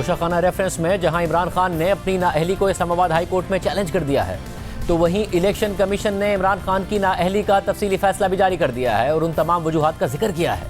Toshakhana reference में जहां इमरान खान ने अपनी नाअहली को इस्लामाबाद हाई कोर्ट में चैलेंज कर दिया है, तो वहीं इलेक्शन कमीशन ने इमरान खान की नाअहली का तफसीली फैसला भी जारी कर दिया है और उन तमाम वजूहात का जिक्र किया है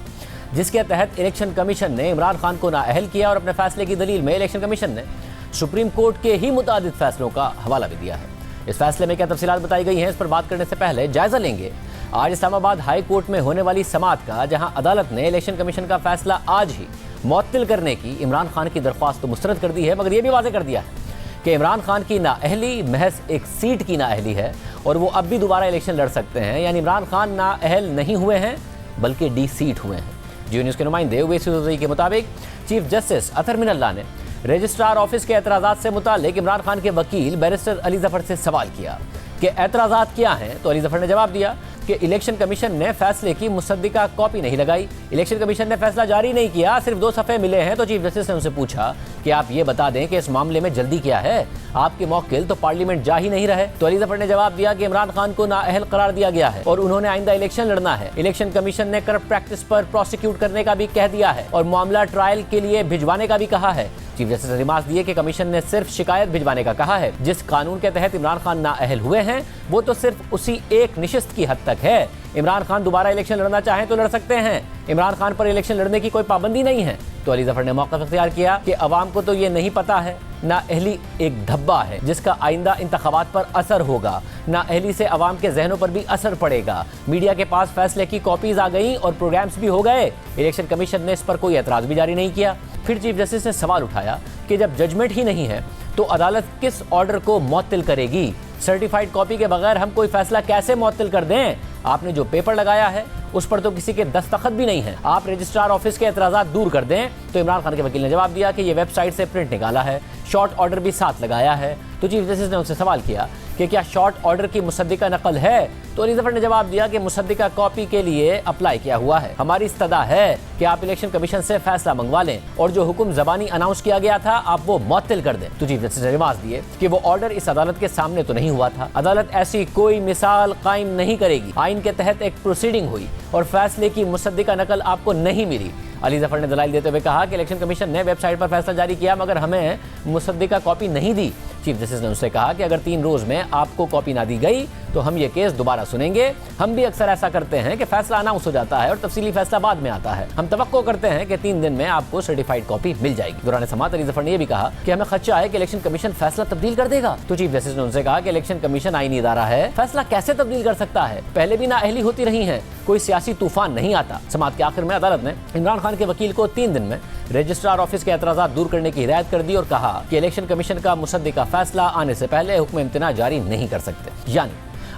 जिसके तहत इलेक्शन कमीशन ने इमरान खान को नाअहल किया। और अपने फैसले की दलील में इलेक्शन कमीशन ने सुप्रीम कोर्ट के ही मुतादिद फैसलों का हवाला भी दिया है। इस फैसले में क्या तफसीलात बताई गई हैं, इस पर बात करने से पहले जायजा लेंगे आज इस्लामाबाद हाई कोर्ट में होने वाली समाअत का, जहां अदालत ने इलेक्शन कमीशन का फैसला आज ही मुअत्तिल करने की इमरान खान की दरख्वास्त तो मुस्तरद कर दी है, मगर यह भी वाज़ेह कर दिया है कि इमरान खान की नाअहली महज एक सीट की नाअहली है और वो अब भी दोबारा इलेक्शन लड़ सकते हैं। यानी इमरान खान नाअहल नहीं हुए हैं बल्कि डी सीट हुए हैं। जियो न्यूज़ के नुमाइंदे उवैस चौधरी के मुताबिक चीफ जस्टिस अतर मिनल्ला ने रजिस्ट्रार ऑफिस के एतराज़ात से मुतालिक इमरान खान के वकील बैरिस्टर अली जफर से सवाल किया कि एतराज़ात क्या हैं, तो अली जफर ने जवाब दिया कि इलेक्शन कमीशन ने फैसले की मुसद्दिका कॉपी नहीं लगाई, इलेक्शन कमीशन ने फैसला जारी नहीं किया, सिर्फ 2 सफ़े मिले हैं। तो चीफ जस्टिस ने उनसे पूछा कि आप ये बता दें कि इस मामले में जल्दी क्या है, आपके मौकिल तो पार्लियामेंट जा ही नहीं रहे। तो अली जफर ने जवाब दिया कि इमरान खान को नाअहल करार दिया गया है और उन्होंने आइंदा इलेक्शन लड़ना है। इलेक्शन कमीशन ने करप्ट प्रैक्टिस पर प्रोसिक्यूट करने का भी कह दिया है और मामला ट्रायल के लिए भिजवाने का भी कहा है। चीफ जस्टिस ने रिमार्क दिए कि कमीशन ने सिर्फ शिकायत भिजवाने का कहा है। जिस कानून के तहत इमरान खान नाअहल हुए हैं वो तो सिर्फ उसी एक निशिस्त की हद तक है। इमरान खान दोबारा इलेक्शन लड़ना चाहें तो लड़ सकते हैं, इमरान खान पर इलेक्शन लड़ने की कोई पाबंदी नहीं है। तो अली जफर ने मौक़िफ़ इख्तियार किया कि अवाम को तो ये नहीं पता है, नाअहली एक धब्बा है जिसका आइंदा इंतखाबात पर असर होगा, नाअहली से अवाम के जहनों पर भी असर पड़ेगा। मीडिया के पास फैसले की कॉपीज आ गई और प्रोग्राम्स भी हो गए, इलेक्शन कमीशन ने इस पर कोई एतराज़ भी जारी नहीं किया। फिर चीफ जस्टिस ने सवाल उठाया कि जब जजमेंट ही नहीं है तो अदालत किस ऑर्डर को मुअत्तिल करेगी, सर्टिफाइड कॉपी के बगैर हम कोई फैसला कैसे मुअत्तिल कर दें। आपने जो पेपर लगाया है उस पर तो किसी के दस्तखत भी नहीं है, आप रजिस्ट्रार ऑफिस के एतराज़ात दूर कर दें। तो इमरान खान के वकील ने जवाब दिया कि ये वेबसाइट से प्रिंट निकाला है, शॉर्ट ऑर्डर भी साथ लगाया है। तो चीफ जस्टिस ने उनसे सवाल किया कि क्या शॉर्ट ऑर्डर की मुसद्दिका नकल है, तो अली जफर ने जवाब दिया कि मुसद्दिका कॉपी के लिए अप्लाई किया हुआ है, हमारी इस्तदा है कि आप इलेक्शन कमीशन से फैसला मंगवा लें और जो हुक्म ज़बानी अनाउंस किया गया था आप वो मुअत्तिल कर दें। तो चीफ जस्टिस ने रिमार्क दिए कि वो ऑर्डर इस अदालत के सामने तो नहीं हुआ था, अदालत ऐसी कोई मिसाल कायम नहीं करेगी, आइन के तहत एक प्रोसीडिंग हुई और फैसले की मुसद्दिका नकल आपको नहीं मिली। अली जफर ने दलाइल देते हुए कहा कि इलेक्शन कमीशन ने वेबसाइट पर फैसला जारी किया मगर हमें मुसद्दिका कॉपी नहीं दी। चीफ जस्टिस ने उनसे कहा कि अगर 3 रोज़ में आपको कॉपी ना दी गई तो हम ये केस दोबारा सुनेंगे। हम भी अक्सर ऐसा करते हैं कि फैसला अनाउंस हो जाता है और तफसीली फैसला बाद में आता है, हम तवक्को करते हैं कि 3 दिन में आपको सर्टिफाइड कॉपी मिल जाएगी। दौरान समाअत अली जफर ने यह भी कहा कि हमें खदशा है कि इलेक्शन कमीशन फैसला तब्दील कर देगा। तो चीफ जस्टिस ने उनसे कहा कि इलेक्शन कमीशन आईनी इदारा है, फैसला कैसे तब्दील कर सकता है, पहले भी नाअहली होती रही है, कोई सियासी तूफान नहीं आता। समाअत के आखिर में अदालत ने इमरान खान के वकील को 3 दिन में रजिस्ट्रार ऑफिस के एतराज़ात दूर करने की हिदायत कर दी और कहा कि इलेक्शन कमीशन का मुसद्दिका फैसला आने से पहले हुक्म इम्तिना जारी नहीं कर सकते। यानी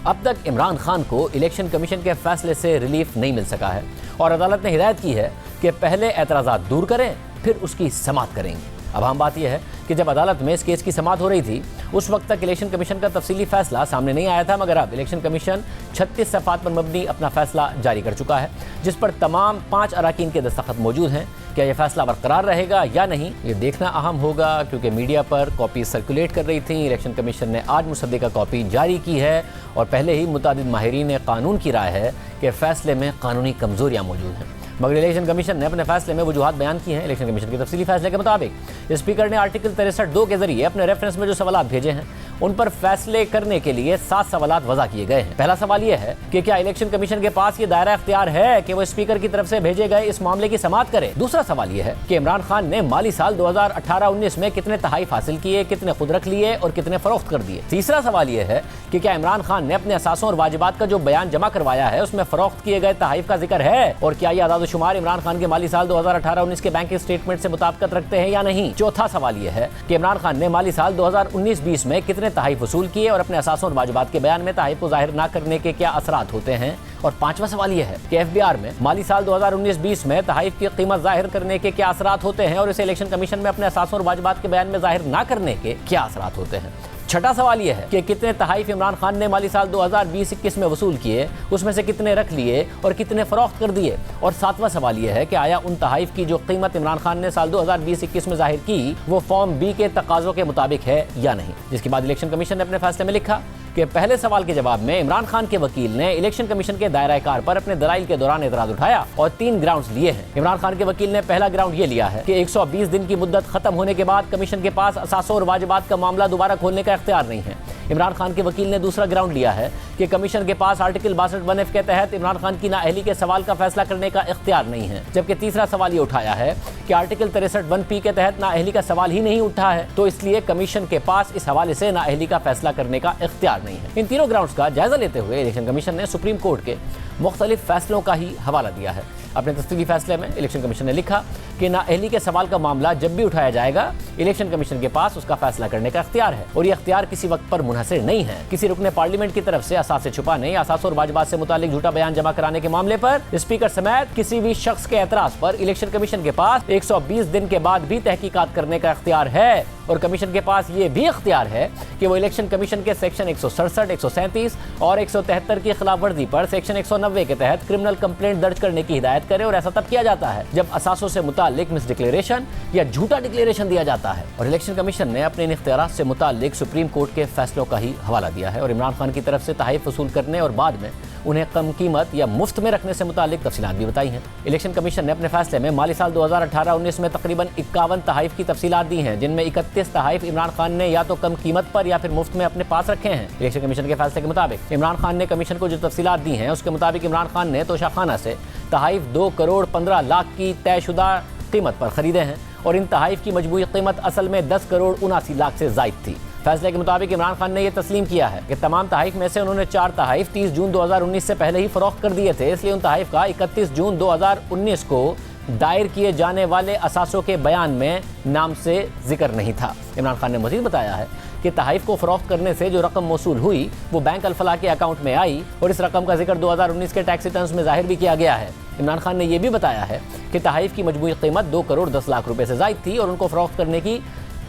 अब तक इमरान खान को इलेक्शन कमीशन के फैसले से रिलीफ नहीं मिल सका है और अदालत ने हिदायत की है कि पहले एतराज़ात दूर करें फिर उसकी समाअत करेंगे। अब हम बात यह है कि जब अदालत में इस केस की समाअत हो रही थी उस वक्त तक इलेक्शन कमीशन का तफसीली फैसला सामने नहीं आया था, मगर अब इलेक्शन कमीशन 36 सफ़ात पर मबनी अपना फैसला जारी कर चुका है जिस पर तमाम 5 अराकीन के दस्तखत मौजूद हैं। क्या यह फैसला बरकरार रहेगा या नहीं, ये देखना अहम होगा क्योंकि मीडिया पर कॉपी सर्कुलेट कर रही थी। इलेक्शन कमीशन ने आज मुसद्दिका कॉपी जारी की है और पहले ही मुतादिद माहिरीन कानून की राय है कि फैसले में कानूनी कमजोरियाँ मौजूद हैं, मगर इलेक्शन कमीशन ने अपने फैसले में वजूहात बयान की हैं। इलेक्शन कमीशन के तफसीली फैसले के मुताबिक स्पीकर ने आर्टिकल 63(2) के जरिए अपने रेफरेंस में जो सवालात भेजे हैं उन पर फैसले करने के लिए 7 सवालात वज़ा किए गए हैं। पहला सवाल यह है कि क्या इलेक्शन कमीशन के पास ये दायरा इख्तियार है कि वो स्पीकर की तरफ से भेजे गए इस मामले की समाअत करे। दूसरा सवाल यह है कि इमरान खान ने माली साल 2018-19 में कितने तहाइफ हासिल किए, कितने खुद रख लिए और कितने फरोख्त कर दिए। तीसरा सवाल यह है कि क्या इमरान खान ने अपने असासों और वाजिबात का जो बयान जमा करवाया है उसमें फरोख्त किए गए तहाइफ का जिक्र है और क्या ये आदाद-ओ-शुमार इमरान खान के माली साल 2018-19 के बैंक स्टेटमेंट से मुताबिकत रखते हैं या नहीं। चौथा सवाल यह है कि इमरान खान ने माली साल 2019-20 में कितने तहाइफ वसूल किए और अपने असासों और वाजिबात के बयान में तहाइफ को जाहिर न करने के क्या असरात होते हैं। और पांचवा सवाल यह है कि एफबीआर में माली साल 2019-20 में तहाइफ की कीमत जाहिर करने के क्या असरात होते हैं और इसे इलेक्शन कमीशन में अपने असासों और वाजिबात के बयान में जाहिर न करने के क्या असरात होते हैं। छठा सवाल यह है कि कितने तहाइफ इमरान खान ने माली साल 2020-21 में वसूल किए, उसमें से कितने रख लिए और कितने फरोख्त कर दिए। और सातवां सवाल यह है कि आया उन तहाइफ की जो कीमत इमरान खान ने साल 2020-21 में जाहिर की वो फॉर्म बी के तकाज़ों के मुताबिक है या नहीं। जिसके बाद इलेक्शन कमीशन ने अपने फैसले में लिखा कि पहले सवाल के जवाब में इमरान खान के वकील ने इलेक्शन कमीशन के दायरा कार पर अपने दलाइल के दौरान एतराज उठाया और 3 ग्राउंड्स लिए हैं। इमरान खान के वकील ने पहला ग्राउंड ये लिया है कि 120 दिन की मुद्दत खत्म होने के बाद कमीशन के पास असासों और वाजिबात का मामला दोबारा खोलने का इख्तियार नहीं है। इमरान खान के वकील ने दूसरा ग्राउंड लिया है कि कमीशन के पास आर्टिकल 62(1)(f) के तहत इमरान खान की नाअहली के सवाल का फैसला करने का इख्तियार नहीं है। जबकि तीसरा सवाल ये उठाया है कि आर्टिकल 63(1)(p) के तहत नाअहली का सवाल ही नहीं उठा है, तो इसलिए कमीशन के पास इस हवाले से नाअहली का फैसला करने का इख्तियार नहीं है। इन तीनों ग्राउंड्स का जायजा लेते हुए इलेक्शन कमीशन ने सुप्रीम कोर्ट के मुख्तलिफ फैसलों का ही हवाला दिया है। अपने तफसीली फैसले में इलेक्शन कमीशन ने लिखा कि नाअहली के सवाल का मामला जब भी उठाया जाएगा, इलेक्शन कमीशन के पास उसका फैसला करने का इख्तियार है और ये इख्तियार किसी वक्त पर मुनहसर नहीं है। किसी रुकने पार्लियामेंट की तरफ से असासे छुपाने या असासों और वाजिबात से मुतालिक झूठा बयान जमा कराने के मामले पर स्पीकर समेत किसी भी शख्स के एतराज पर इलेक्शन कमीशन के पास 120 दिन के बाद भी तहकीकात करने का इख्तियार है और कमीशन के पास ये भी इख्तियार है कि वो इलेक्शन कमीशन के सेक्शन 167, 137 और 173 की खिलाफ वर्जी पर सेक्शन 190 के तहत क्रिमिनल कंप्लेंट दर्ज करने की हिदायत करे और ऐसा तब किया जाता है जब असासों से मुतालिक मिस डिक्लेरेशन या झूठा डिक्लेरेशन दिया जाता है। और इलेक्शन कमीशन ने अपने इन इख्तियारात से मुतालिक सुप्रीम कोर्ट के फैसलों का ही हवाला दिया है और इमरान खान की तरफ से तहफ़्फ़ुज़ वसूल करने और बाद में उन्हें कम कीमत या मुफ्त में रखने से मुतालिक तफसीलात भी बताई हैं। इलेक्शन कमीशन ने अपने फैसले में माली साल 2018-19 में तकरीबन 51 तहफ़्फ़ की तफसीलात दी हैं, जिनमें 31 तहफ़्फ़ इमरान खान ने या तो कम कीमत पर या फिर मुफ्त में अपने पास रखे हैं। इलेक्शन कमीशन के फैसले के मुताबिक इमरान खान ने कमीशन को जो तफसीलात दी हैं उसके मुताबिक इमरान खान ने तोशाखाना से तहफ़्फ़ 2 करोड़ 15 लाख की तयशुदा कीमत पर खरीदे हैं और इन तहफ़्फ़ की मजमूई कीमत असल में 10 करोड़ 79 लाख से ज़ायद थी। फैसले के मुताबिक इमरान खान ने यह तस्लीम किया है कि तमाम तहफ़्फ़ में से उन्होंने 4 तहफ़्फ़ 30 जून 2019 से पहले ही फरोख्त कर दिए थे, इसलिए उन तहफ़्फ़ का 31 जून 2019 को दायर किए जाने वाले असासों के बयान में नाम से जिक्र नहीं था। इमरान खान ने मज़ीद बताया है कि तहफ़्फ़ को फ़रोख्त करने से जो रकम मौसूल हुई वो बैंक अल-फलाह के अकाउंट में आई और इस रकम का जिक्र 2019 के टैक्स रिटर्न्स में ज़ाहिर भी किया गया है। इमरान खान ने यह भी बताया है कि तहफ़्फ़ की मजमूई कीमत 2 करोड़ 10 लाख रुपए से ज़ायद थी और उनको फ़रोख्त करने की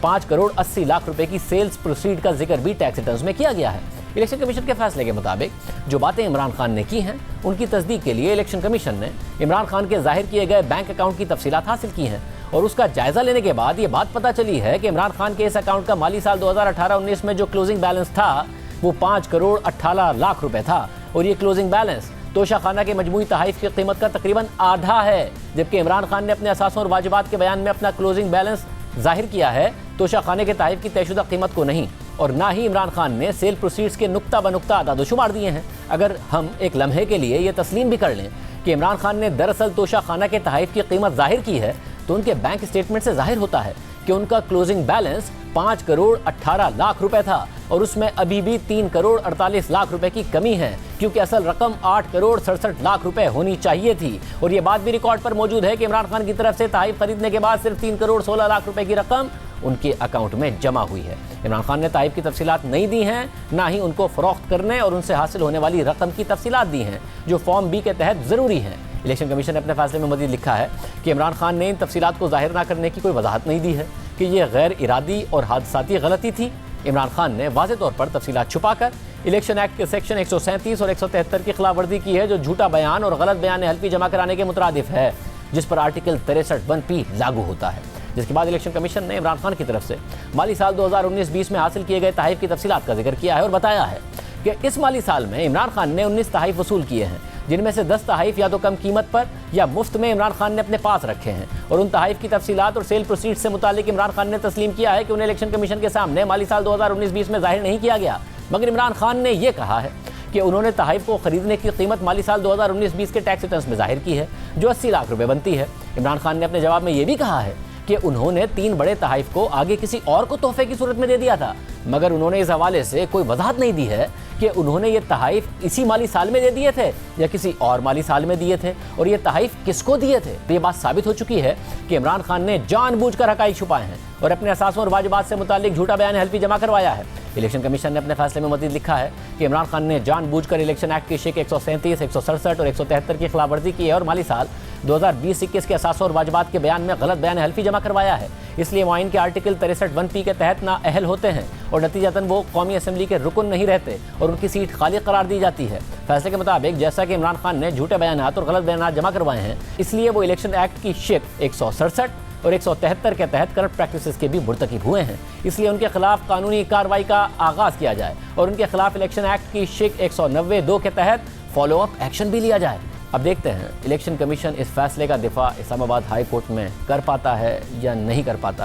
5 करोड़ 80 लाख रुपए की सेल्स प्रोसीड का जिक्र भी टैक्स रिटर्न्स में किया गया है। इलेक्शन कमीशन के फैसले के मुताबिक जो बातें इमरान खान ने की हैं उनकी तस्दीक के लिए इलेक्शन कमीशन ने इमरान खान के जाहिर किए गए बैंक अकाउंट की तफसीलात हासिल की हैं और उसका जायजा लेने के बाद ये बात पता चली है कि इमरान खान के इस अकाउंट का माली साल 2018-19 में जो क्लोजिंग बैलेंस था वो 5 करोड़ 18 लाख रुपए था और ये क्लोजिंग बैलेंस तोशाखाना के मजमूई तहफ़्फ़ की कीमत का तकरीबन आधा है, जबकि इमरान खान ने अपने असासों और वाजिबात के बयान में अपना क्लोजिंग बैलेंस जाहिर किया है तोशाखाने के तहफ़्फ़ की तयशुदा कीमत को नहीं और ना ही इमरान खान ने सेल प्रोसीड्स के नुक्ता ब नुक्ता अदाद-ओ-शुमार दिए हैं। अगर हम एक लम्हे के लिए ये तस्लीम भी कर लें कि इमरान खान ने दरअसल तोशाखाना के तहफ़्फ़ की कीमत जाहिर की है, तो उनके बैंक स्टेटमेंट से जाहिर होता है कि उनका क्लोजिंग बैलेंस 5 करोड़ 18 लाख रुपए था और उसमें अभी भी 3 करोड़ 48 लाख रुपए की कमी है, क्योंकि असल रकम 8 करोड़ 67 लाख रुपए होनी चाहिए थी। और ये बात भी रिकॉर्ड पर मौजूद है कि इमरान खान की तरफ से तहफ़्फ़ खरीदने के बाद सिर्फ 3 करोड़ 16 लाख रुपए की रकम उनके अकाउंट में जमा हुई है। इमरान खान ने तहफ़्फ़ की तफसीलात नहीं दी हैं, ना ही उनको फ़रोख्त करने और उनसे हासिल होने वाली रकम की तफसीलात दी हैं जो फॉर्म बी के तहत ज़रूरी हैं। इलेक्शन कमीशन ने अपने फैसले में मज़ीद लिखा है कि इमरान खान ने इन तफसीलात को जाहिर न करने की कोई वजाहत नहीं दी है कि ये गैर इरादी और हादसाती गलती थी। इमरान खान ने वाज़ेह तौर पर तफसीलात छुपाकर इलेक्शन एक्ट के सेक्शन 137 और 173 की खिलाफ वर्जी की है जो झूठा बयान और गलत बयान हल्फी जमा कराने के मुतरादिफ है, जिस पर आर्टिकल 63(1)(p) लागू होता है। जिसके बाद इलेक्शन कमीशन ने इमरान खान की तरफ से माली साल 2019-20 में हासिल किए गए तहफ़्फ़ की तफसीलात का जिक्र किया है और बताया है कि इस माली साल में इमरान खान ने 19 तहफ़्फ़ वसूल किए हैं, जिनमें से 10 तहफ़्फ़ या तो कम कीमत पर या मुफ्त में इमरान खान ने अपने पास रखे हैं और उन तहफ़्फ़ की तफसीलात और सेल प्रोसीड से मुतालिक इमरान खान ने तस्लीम किया है कि उन्हें इलेक्शन कमीशन के सामने माली साल 2019-20 में जाहिर नहीं किया गया। मगर इमरान खान ने यह कहा है कि उन्होंने तहफ़्फ़ को खरीदने की कीमत माली साल 2019-20 के टैक्स रिटर्न्स में जाहिर की है जो 80 लाख रुपए बनती है। इमरान खान ने अपने जवाब में यह भी कहा है कि उन्होंने 3 बड़े तहफ़्फ़ को आगे किसी और को तोहफे की सूरत में दे दिया था, मगर उन्होंने इस हवाले से कोई वजाहत नहीं दी है कि उन्होंने ये तहफ़्फ़ इसी माली साल में दे दिए थे या किसी और माली साल में दिए थे और ये तहफ़्फ़ किसको दिए थे। तो ये बात साबित हो चुकी है कि इमरान खान ने जानबूझकर हक़ाइक़ छुपाए हैं और अपने असासों और वाजिबात से मुतालिक झूठा बयान हल्फी जमा करवाया है। इलेक्शन कमीशन ने अपने फैसले में मज़ीद लिखा है कि इमरान खान ने जानबूझकर इलेक्शन एक्ट की शिक 137, 167 और 173 की खिलाफ वर्जी की है और माली साल 2020-21 के असासों और वाजिबात के बयान में गलत बयान हल्फी जमा करवाया है। इसलिए मुआइन के आर्टिकल 63(1)(p) के तहत नाअहल होते हैं और नतीजतन वो कौमी असम्बली के रुकन नहीं रहते और उनकी सीट खाली करार दी जाती है। फैसले के मुताबिक जैसा कि इमरान खान ने झूठे बयान और गलत बयान जमा करवाए हैं, इसलिए वो इलेक्शन एक्ट की शिक 167 और 173 के तहत करप्ट प्रैक्टिसेस के भी मुर्तकिब हुए हैं। इसलिए उनके खिलाफ कानूनी कार्रवाई का आगाज किया जाए और उनके खिलाफ इलेक्शन एक्ट की शिक 190(2) के तहत फॉलो अप एक्शन भी लिया जाए। अब देखते हैं इलेक्शन कमीशन इस फैसले का दिफा इस्लामाबाद हाई कोर्ट में कर पाता है या नहीं कर पाता है।